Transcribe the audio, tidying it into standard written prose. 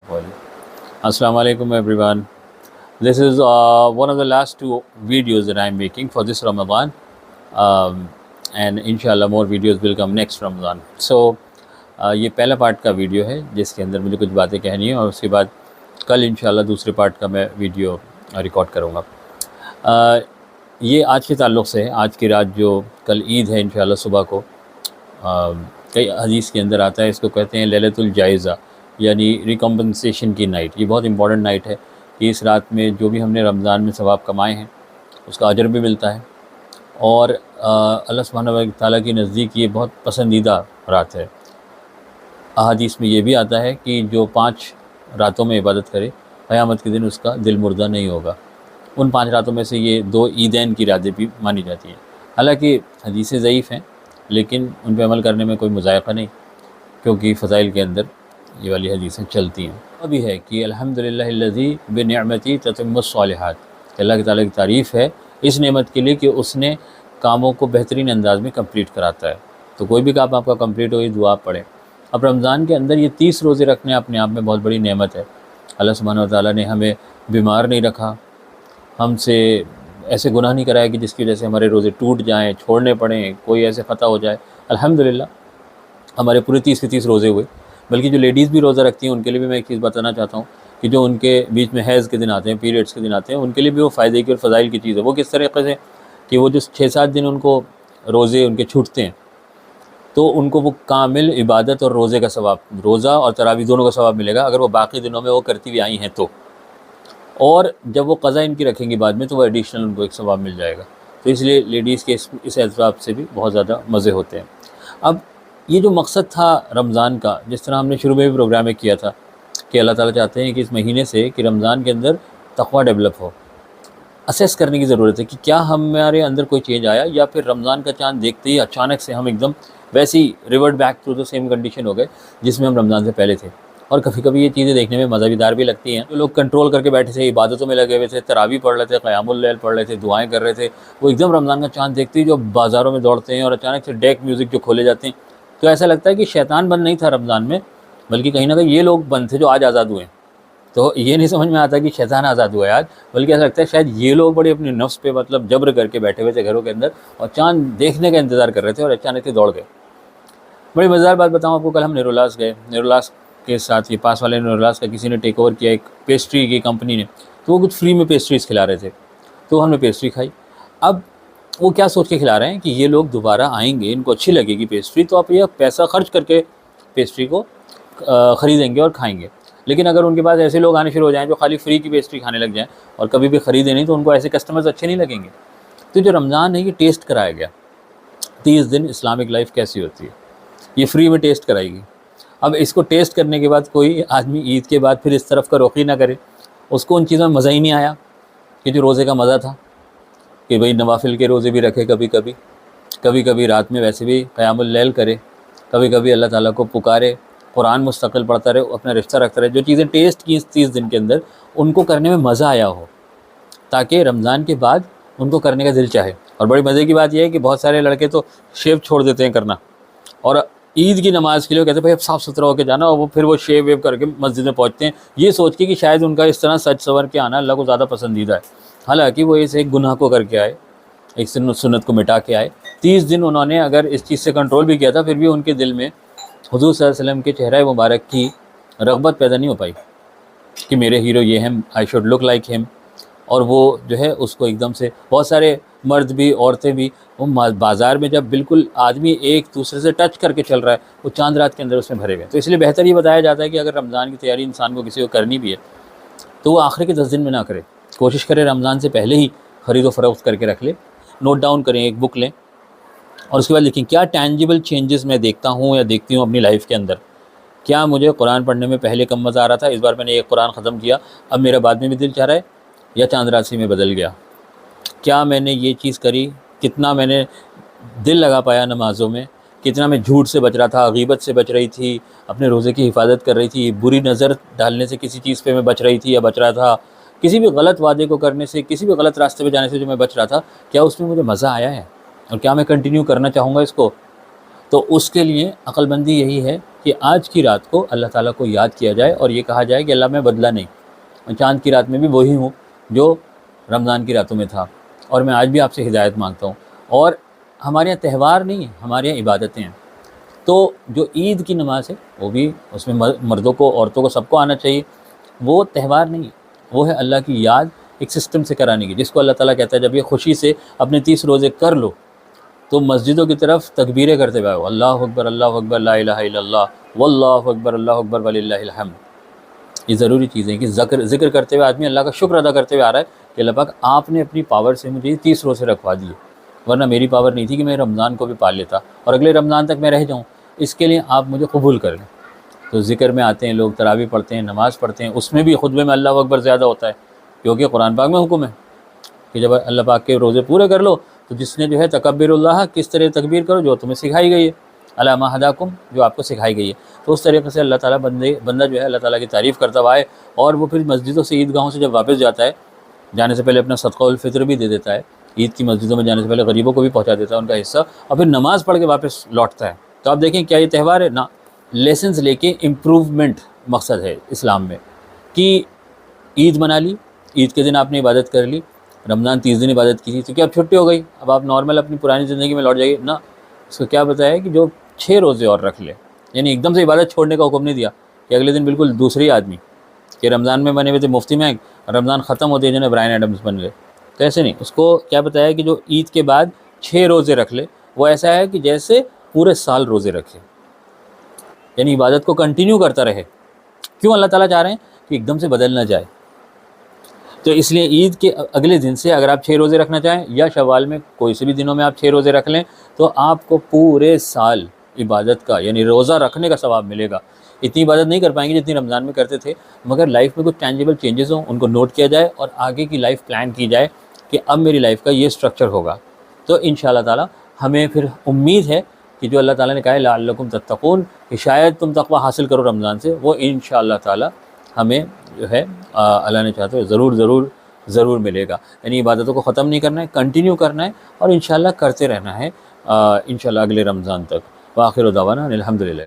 Assalamu alaikum everyone. This is one of the last two videos that I am making for this Ramadan, and inshallah more videos will come next Ramadan. So یہ پہلا part کا video ہے جس کے اندر مجھے کچھ باتیں کہنی ہیں، اور اس کے بعد کل انشاءاللہ دوسرے پارٹ کا میں ویڈیو ریکارڈ کروں گا۔ یہ آج کے تعلق سے ہے، آج کی رات جو کل عید ہے انشاءاللہ صبح کو، کئی حدیث کے اندر آتا ہے، اس کو کہتے ہیں لیلۃ الجائزہ، یعنی ریکمپنسیشن کی نائٹ۔ یہ بہت امپورٹنٹ نائٹ ہے کہ اس رات میں جو بھی ہم نے رمضان میں ثواب کمائے ہیں اس کا اجر بھی ملتا ہے، اور اللہ سبحانہ و تعالیٰ کے نزدیک یہ بہت پسندیدہ رات ہے۔ احادیث میں یہ بھی آتا ہے کہ جو 5 راتوں میں عبادت کرے قیامت کے دن اس کا دل مردہ نہیں ہوگا۔ ان 5 راتوں میں سے یہ 2 عیدین کی راتیں بھی مانی جاتی ہیں۔ حالانکہ حدیثیں ضعیف ہیں لیکن ان پہ عمل کرنے میں کوئی مذائقہ نہیں، کیونکہ فضائل کے اندر یہ والی حدیثیں چلتی ہیں۔ ابھی ہے کہ الحمدللہ الذی بنعمتی تتم الصالحات، کہ اللہ تعالیٰ کی تعریف ہے اس نعمت کے لیے کہ اس نے کاموں کو بہترین انداز میں کمپلیٹ کراتا ہے۔ تو کوئی بھی کام آپ کا کمپلیٹ ہو، یہ دعا پڑھیں۔ اب رمضان کے اندر یہ 30 روزے رکھنے اپنے آپ میں بہت بڑی نعمت ہے۔ اللہ سبحانہ و تعالیٰ نے ہمیں بیمار نہیں رکھا، ہم سے ایسے گناہ نہیں کرایا کہ جس کی وجہ سے ہمارے روزے ٹوٹ جائیں، چھوڑنے پڑیں، کوئی ایسے خطا ہو جائے۔ الحمدللہ ہمارے پورے 30 کے 30 روزے ہوئے۔ بلکہ جو لیڈیز بھی روزہ رکھتی ہیں ان کے لیے بھی میں ایک چیز بتانا چاہتا ہوں کہ جو ان کے بیچ میں حیض کے دن آتے ہیں، پیریڈز کے دن آتے ہیں، ان کے لیے بھی وہ فائدے کی اور فضائل کی چیز ہے۔ وہ کس طریقے سے کہ وہ جو 6-7 دن ان کو روزے ان کے چھوٹتے ہیں، تو ان کو وہ کامل عبادت اور روزے کا ثواب، روزہ اور تراویح دونوں کا ثواب ملے گا اگر وہ باقی دنوں میں وہ کرتی ہوئی آئی ہیں تو، اور جب وہ قضا ان کی رکھیں گی بعد میں تو وہ ایڈیشنل ان کو ایک ثواب مل جائے گا۔ تو اس لیے لیڈیز کے اس اعتبار سے بھی بہت زیادہ مزے ہوتے ہیں۔ اب یہ جو مقصد تھا رمضان کا، جس طرح ہم نے شروع میں بھی پروگرام میں کیا تھا کہ اللہ تعالیٰ چاہتے ہیں کہ اس مہینے سے کہ رمضان کے اندر تقویٰ ڈیولپ ہو، اسیس کرنے کی ضرورت ہے کہ کیا ہمارے اندر کوئی چینج آیا، یا پھر رمضان کا چاند دیکھتے ہی اچانک سے ہم ایک دم ویسے ہی revert back to the same condition ہو گئے جس میں ہم رمضان سے پہلے تھے۔ اور کبھی کبھی یہ چیزیں دیکھنے میں مزہ دار بھی لگتی ہیں۔ جو لوگ کنٹرول کر کے بیٹھے تھے، عبادتوں میں لگے ہوئے تھے، تراویح پڑھ رہے تھے، قیام اللیل پڑھ رہے تھے، دعائیں کر رہے تھے، وہ ایک دم رمضان کا چاند دیکھتے ہی جو بازاروں میں دوڑتے ہیں اور اچانک سے ڈیک میوزک جو کھولے جاتے ہیں، تو ایسا لگتا ہے کہ شیطان بند نہیں تھا رمضان میں، بلکہ کہیں نہ کہیں یہ لوگ بند تھے جو آج آزاد ہوئے ہیں۔ تو یہ نہیں سمجھ میں آتا کہ شیطان آزاد ہوا ہے آج، بلکہ ایسا لگتا ہے شاید یہ لوگ بڑے اپنے نفس پہ مطلب جبر کر کے بیٹھے ہوئے تھے گھروں کے اندر اور چاند دیکھنے کا انتظار کر رہے تھے، اور اچانک سے دوڑ گئے۔ بڑی مزیدار بات بتاؤں آپ کو، کل ہم نیرولاس گئے، نیرولاس کے ساتھ یہ پاس والے نیرولاس کا کسی نے ٹیک اوور کیا، ایک پیسٹری کی کمپنی نے، تو وہ کچھ فری میں پیسٹریز کھلا رہے تھے، تو ہم نے پیسٹری کھائی۔ اب وہ کیا سوچ کے کھلا رہے ہیں کہ یہ لوگ دوبارہ آئیں گے، ان کو اچھی لگے گی پیسٹری، تو آپ یہ پیسہ خرچ کر کے پیسٹری کو خریدیں گے اور کھائیں گے۔ لیکن اگر ان کے پاس ایسے لوگ آنے شروع ہو جائیں جو خالی فری کی پیسٹری کھانے لگ جائیں اور کبھی بھی خریدیں نہیں، تو ان کو ایسے کسٹمرز اچھے نہیں لگیں گے۔ تو جو رمضان ہے یہ ٹیسٹ کرایا گیا، 30 دن اسلامک لائف کیسی ہوتی ہے، یہ فری میں ٹیسٹ کرائے گی۔ اب اس کو ٹیسٹ کرنے کے بعد کوئی آدمی عید کے بعد پھر اس طرف کا رخ ہی نہ کرے، اس کو ان چیزوں میں مزہ ہی نہیں آیا کہ جو روزے کا مزہ تھا، کہ بھئی نوافل کے روزے بھی رکھے، کبھی کبھی رات میں ویسے بھی قیام اللیل کرے، کبھی کبھی اللہ تعالیٰ کو پکارے، قرآن مستقل پڑھتا رہے، اپنا رشتہ رکھتا رہے۔ جو چیزیں ٹیسٹ کی اس 30 دن کے اندر ان کو کرنے میں مزہ آیا ہو، تاکہ رمضان کے بعد ان کو کرنے کا دل چاہے۔ اور بڑی مزے کی بات یہ ہے کہ بہت سارے لڑکے تو شیو چھوڑ دیتے ہیں کرنا، اور عید کی نماز کے لیے کہتے ہیں بھائی اب صاف ستھرا ہو کے جانا، اور وہ پھر وہ شیو ویو کر کے مسجد میں پہنچتے ہیں، یہ سوچ کے کہ شاید ان کا اس طرح سج سنور کے آنا اللہ کو زیادہ پسندیدہ ہے۔ حالانکہ وہ اس ایک گناہ کو کر کے آئے، ایک سنت کو مٹا کے آئے۔ 30 دن انہوں نے اگر اس چیز سے کنٹرول بھی کیا تھا، پھر بھی ان کے دل میں حضور صلی اللہ علیہ وسلم کے چہرہ مبارک کی رغبت پیدا نہیں ہو پائی کہ میرے ہیرو یہ ہیں، آئی شوڈ لک لائک ہم۔ اور وہ جو ہے اس کو ایک دم سے بہت سارے مرد بھی عورتیں بھی، وہ بازار میں جب بالکل آدمی ایک دوسرے سے ٹچ کر کے چل رہا ہے، وہ چاند رات کے اندر اس میں بھرے ہوئے۔ تو اس لیے بہتر یہ بتایا جاتا ہے کہ اگر رمضان کی تیاری انسان کو کسی کو کرنی بھی ہے تو وہ آخر کے 10 دن میں نہ کرے، کوشش کرے رمضان سے پہلے ہی خرید و فروخت کر کے رکھ لے، نوٹ ڈاؤن کریں، ایک بک لیں، اور اس کے بعد لکھیں کیا ٹینجیبل چینجز میں دیکھتا ہوں یا دیکھتی ہوں اپنی لائف کے اندر۔ کیا مجھے قرآن پڑھنے میں پہلے کم مزہ آ رہا تھا، اس بار میں نے ایک قرآن ختم کیا، اب میرا بعد میں بھی دل چاہ رہا ہے، یا چاند رات سے میں بدل گیا؟ کیا میں نے یہ چیز کری، کتنا میں نے دل لگا پایا نمازوں میں، کتنا میں جھوٹ سے بچ رہا تھا، غیبت سے بچ رہی تھی، اپنے روزے کی حفاظت کر رہی تھی، بری نظر ڈالنے سے کسی چیز پہ میں بچ رہی تھی یا بچ رہا تھا، کسی بھی غلط وعدے کو کرنے سے، کسی بھی غلط راستے پہ جانے سے جو میں بچ رہا تھا، کیا اس میں مجھے مزہ آیا ہے، اور کیا میں کنٹینیو کرنا چاہوں گا اس کو؟ تو تو اس کے لیے عقل مندی یہی ہے کہ آج کی رات کو اللہ تعالیٰ کو یاد کیا جائے اور یہ کہا جائے کہ اللہ میں بدلہ نہیں، میں چاند کی رات میں بھی وہی ہوں جو رمضان کی راتوں میں تھا، اور میں آج بھی آپ سے ہدایت مانگتا ہوں۔ اور ہمارے یہاں تہوار نہیں ہیں، ہمارے یہاں عبادتیں ہیں۔ تو جو عید کی نماز ہے وہ بھی اس میں مردوں کو عورتوں کو سب کو آنا چاہیے، وہ تہوار نہیں ہے، وہ ہے اللہ کی یاد ایک سسٹم سے کرانے کی، جس کو اللہ تعالیٰ کہتا ہے جب یہ خوشی سے اپنے 30 روزے کر لو تو مسجدوں کی طرف تکبیریں کرتے ہوئے آؤ، اللہ اکبر لا الہ الا اللہ واللہ اکبر وللہ الحمد۔ یہ ضروری چیزیں ہیں کہ ذکر کرتے ہوئے آدمی اللہ کا شکر ادا کرتے ہوئے آ رہا ہے کہ اللہ پاک آپ نے اپنی پاور سے مجھے 30 روزے رکھوا دیے، ورنہ میری پاور نہیں تھی کہ میں رمضان کو بھی پال لیتا اور اگلے رمضان تک میں رہ جاؤں، اس کے لیے آپ مجھے قبول کر لیں۔ تو ذکر میں آتے ہیں لوگ، تراویح پڑھتے ہیں، نماز پڑھتے ہیں، اس میں بھی خطبے میں اللہ اکبر زیادہ ہوتا ہے، کیونکہ قرآن پاک میں حکم ہے کہ جب اللہ پاک کے روزے پورے کر لو تو جس نے جو ہے تکبر اللہ، کس طرح تکبیر کرو جو تمہیں سکھائی گئی ہے، علی ما ہداکم، جو آپ کو سکھائی گئی ہے، تو اس طریقے سے اللہ تعالیٰ بندہ جو ہے اللہ تعالیٰ کی تعریف کرتا ہوا ہے، اور وہ پھر مسجدوں سے عیدگاہوں سے جب واپس جاتا ہے، جانے سے پہلے اپنا صدقہ الفطر بھی دے دیتا ہے، عید کی مسجدوں میں جانے سے پہلے غریبوں کو بھی پہنچا دیتا ہے ان کا حصہ، اور پھر نماز پڑھ کے واپس لوٹتا ہے۔ تو آپ دیکھیں کیا یہ تہوار ہے؟ نہ، لیسنز لے کے امپروومنٹ مقصد ہے اسلام میں، کہ عید منا لی، عید کے دن آپ نے عبادت کر لی، رمضان 30 دن عبادت کی تھی تو کیا اب چھٹی ہو گئی، اب آپ نارمل اپنی پرانی زندگی میں لوٹ جائیے؟ نہ، اس کو کیا بتایا کہ جو 6 روزے اور رکھ لے، یعنی ایک دم سے عبادت چھوڑنے کا حکم نہیں دیا کہ اگلے دن بالکل دوسری آدمی کہ رمضان میں بنے ہوئے تھے مفتی مہنگ، رمضان ختم ہوتے جنہیں برائن ایڈمز بن گئے، تو ایسے نہیں، اس کو کیا بتایا کہ جو عید کے بعد 6 روزے رکھ لے، وہ ایسا ہے کہ جیسے پورے سال روزے رکھے، یعنی عبادت کو کنٹینیو کرتا رہے۔ کیوں اللہ تعالیٰ چاہ رہے ہیں کہ ایک دم سے بدل نہ جائے، تو اس لیے عید کے اگلے دن سے اگر آپ 6 روزے رکھنا چاہیں یا شوال میں کوئی سے بھی دنوں میں آپ 6 روزے رکھ لیں تو آپ کو پورے سال عبادت کا یعنی روزہ رکھنے کا ثواب ملے گا۔ اتنی عبادت نہیں کر پائیں گے جتنی رمضان میں کرتے تھے، مگر لائف میں کچھ ٹینجیبل چینجز ہوں، ان کو نوٹ کیا جائے اور آگے کی لائف پلان کی جائے کہ اب میری لائف کا یہ سٹرکچر ہوگا، تو انشاءاللہ تعالی ہمیں پھر امید ہے کہ جو اللہ تعالیٰ نے کہا ہے لعلکم تتقون، کہ شاید تم تقوی حاصل کرو رمضان سے، وہ انشاءاللہ تعالی ہمیں جو ہے اللہ نے چاہتے ہوئے ضرور ملے گا۔ یعنی عبادتوں کو ختم نہیں کرنا ہے، کنٹینیو کرنا ہے اور انشاءاللہ کرتے رہنا ہے انشاءاللہ اگلے رمضان تک۔ وآخر دعوانا الحمدللہ۔